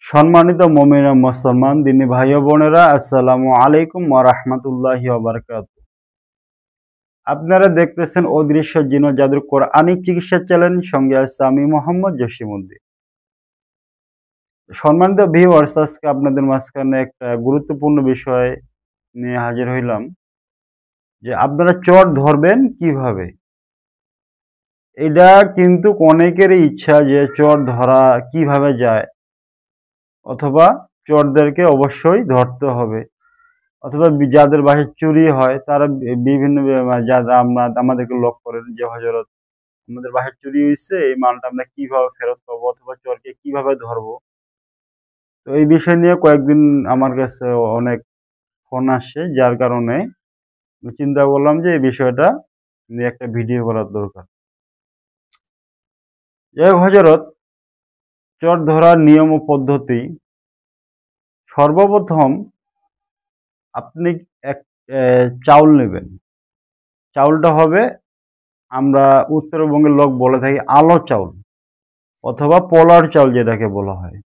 সম্মানিত মুমিন ও মুসলমান দিনী ভাই ও বোনেরা, আসসালামু আলাইকুম ওয়া রাহমাতুল্লাহি ওয়া বারাকাতুহু। আপনারা দেখতেছেন অদৃশ্য জিন ও জাদুর কোরআনিক চিকিৎসা চ্যানেল, সঙ্গে আছে আমি মোহাম্মদ জসিমউদ্দিন। সম্মানিত ভিউয়ার্স, আজকে আপনাদের মাঝখানে একটা গুরুত্বপূর্ণ বিষয় নিয়ে হাজির হইলাম যে আপনারা চট ধরবেন কিভাবে। এটা কিন্তু অনেকেরই ইচ্ছা যে চট ধরা কিভাবে যায়, অথবা চোরদেরকে অবশ্যই ধরতে হবে, অথবা যাদের বাসায় চুরি হয় তারা বিভিন্ন যারা আমাদেরকে লক করেন যে হযরত আমাদের বাসায় চুরি হয়েছে, এই মালটা আমরা কিভাবে ফেরত পাবো অথবা চোরকে কিভাবে ধরবো। তো এই বিষয় নিয়ে কয়েকদিন আমার কাছে অনেক ফোন আসছে, যার কারণে আমি চিন্তা করলাম যে এই বিষয়টা নিয়ে একটা ভিডিও করার দরকার। যাই হোক হযরত, চোর ধরার নিয়ম ও পদ্ধতি। সর্বপ্রথম আপনি এক চাউল নেবেন। চাউলটা হবে, আমরা উত্তরবঙ্গের লোক বলে থাকি আলো চাউল অথবা পোলার চাউল যেটাকে বলা হয়।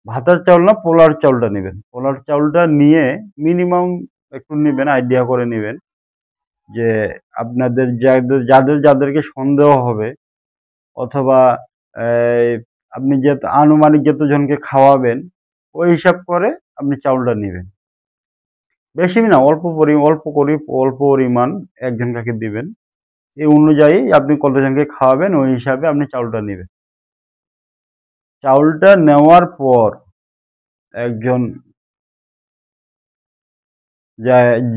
ভাতের চাউল না, পোলার চাউলটা নেবেন। পোলার চাউলটা নিয়ে মিনিমাম একটু নেবেন, আইডিয়া করে নেবেন যে আপনাদের যাদেরকে সন্দেহ হবে, অথবা এই, আপনি যে আনুমানিক যতজনকে খাওয়াবেন ওই হিসাব করে আপনি চাউলটা নেবেন। বেশি না, অল্প পরিমাণ একজনকে দিবেন। এই অনুযায়ী আপনি কতজনকে খাওয়াবেন ওই হিসাবে আপনি চাউলটা নেবেন। চাউলটা নেওয়ার পর একজন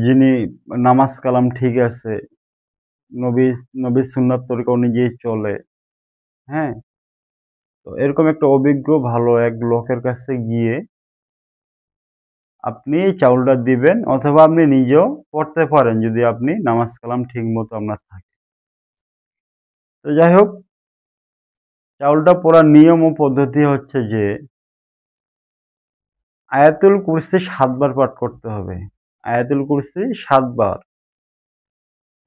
যিনি নামাজ কালাম ঠিক আছে, নবী নবীর সুন্নাত তরিকা অনুযায়ী চলে, হ্যাঁ, তো এরকম একটা অভিজ্ঞ ভালো এক লোকের কাছে গিয়ে আপনি চাউলটা দিবেন, অথবা আপনি নিজেও পড়তে পারেন যদি আপনি নামাজ কালাম ঠিক মতো আপনার থাকে। তো যাই হোক, চাউলটা পড়ার নিয়ম ও পদ্ধতি হচ্ছে যে আয়াতুল কুরসি 7 বার পাঠ করতে হবে। আয়াতুল কুরসি 7 বার।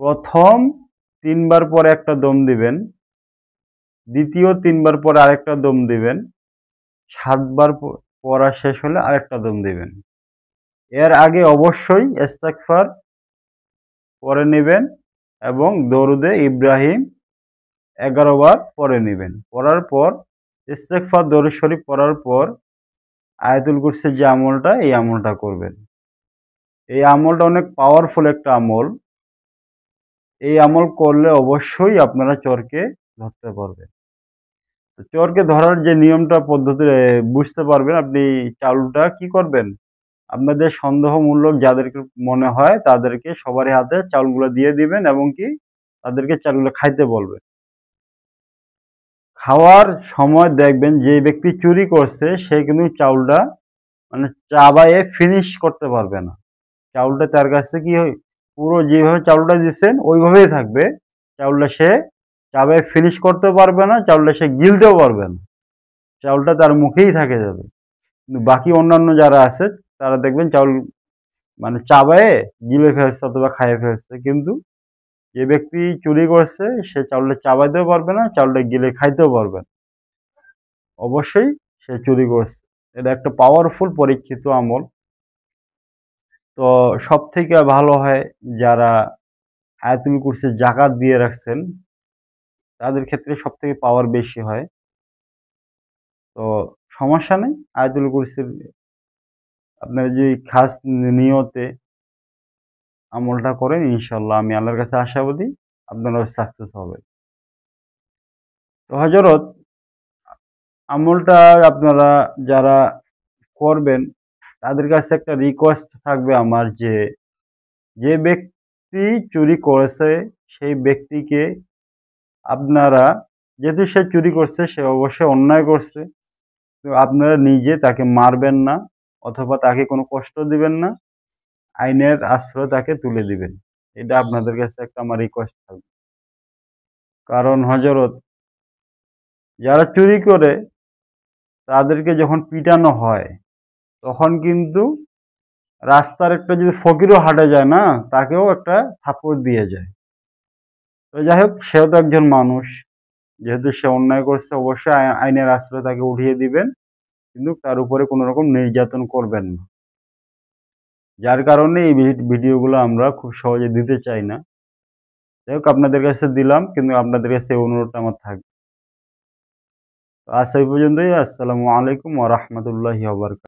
প্রথম 3 বার পরে একটা দম দিবেন, দ্বিতীয় 3 বার পরে আরেকটা দম দিবেন, 7 বার পড়া শেষ হলে আরেকটা দম দিবেন। এর আগে অবশ্যই ইস্তেগফার পড়ে নেবেন এবং দরুদে ইব্রাহিম 11 বার পড়ে নেবেন। পড়ার পর ইস্তেগফার দরুদ শরীফ পড়ার পর আয়াতুল কুরসির যে আমলটা, এই আমলটা করবেন। এই আমলটা অনেক পাওয়ারফুল একটা আমল। এই আমল করলে অবশ্যই আপনারা চোরকে ধরতে পারবেন। চোরকে ধরার যে নিয়মটা পদ্ধতি বুঝতে পারবেন। আপনি চাউলটা কি করবেন, আপনাদের সন্দেহমূলক যাদেরকে মনে হয় তাদেরকে সবারই হাতে চাউলগুলো দিয়ে দিবেন এবং কি তাদেরকে চাউলগুলো খাইতে বলবেন। খাওয়ার সময় দেখবেন যে ব্যক্তি চুরি করছে সে কিন্তু চাউলটা মানে চাবায়ে ফিনিশ করতে পারবে না। চাউলটা তার কাছে কি হয়, পুরো যেভাবে চাউলটা দিচ্ছেন ওইভাবেই থাকবে। চাউলটা সে চাবায়ে ফিনিশ করতে পারবে না, চাউলটা সে গিলতেও পারবে না। চাউলটা তার মুখেই থেকে যাবে। কিন্তু বাকি অন্যান্য যারা আছে তারা দেখবেন চাউল মানে চাবায়ে গিলে ফেলছে অথবা খাইয়ে ফেলছে, কিন্তু যে ব্যক্তি চুরি করছে সে চাউলটা চাবাইতেও পারবে না, চাউলটা গিলে খাইতেও পারবে না। অবশ্যই সে চুরি করছে। এটা একটা পাওয়ারফুল পরীক্ষিত আমল। তো সব থেকে ভালো হয় যারা আয়াতুল কুরসির জাকাত দিয়ে রাখছেন তাদের ক্ষেত্রে সব থেকে পাওয়ার বেশি হয়। তো সমস্যা নেই, আয়াতুল কুরসির আপনার যে খাস নিয়তে আমলটা করেন, ইনশাল্লাহ আমি আল্লাহর কাছে আশাবাদী আপনারা সাকসেস হবে। তো হযরত, আমলটা আপনারা যারা করবেন তাদের কাছে একটা রিকোয়েস্ট থাকবে আমার যে, যে ব্যক্তি চুরি করেছে সেই ব্যক্তিকে আপনারা, যেহেতু সে চুরি করছে সে অবশ্যই অন্যায় করছে, তো আপনারা নিজে তাকে মারবেন না অথবা তাকে কোনো কষ্ট দিবেন না, আইনের আশ্রয় তাকে তুলে দিবেন। এটা আপনাদের কাছে একটা আমার রিকোয়েস্ট থাকবে। কারণ হযরত, যারা চুরি করে তাদেরকে যখন পিটানো হয় তখন কিন্তু রাস্তার একটা যদি ফকিরও হাঁটে যায় না, তাকেও একটা থাপ্পড় দিয়ে যায়। তো যাই হোক, সেও তো একজন মানুষ, যেহেতু সে অন্যায় করছে অবশ্যই আইনের আশ্রয় তাকে উঠিয়ে দিবেন কিন্তু তার উপরে কোনো রকম নির্যাতন করবেন না। যার কারণে এই ভিডিওগুলো আমরা খুব সহজে দিতে চাই না। যাই হোক আপনাদের কাছে দিলাম, কিন্তু আপনাদের কাছে এই অনুরোধটা আমার থাকবে। আজ এই পর্যন্তই। আসসালামু আলাইকুম ওয়া রাহমাতুল্লাহি ওয়া বারাকাতুহু।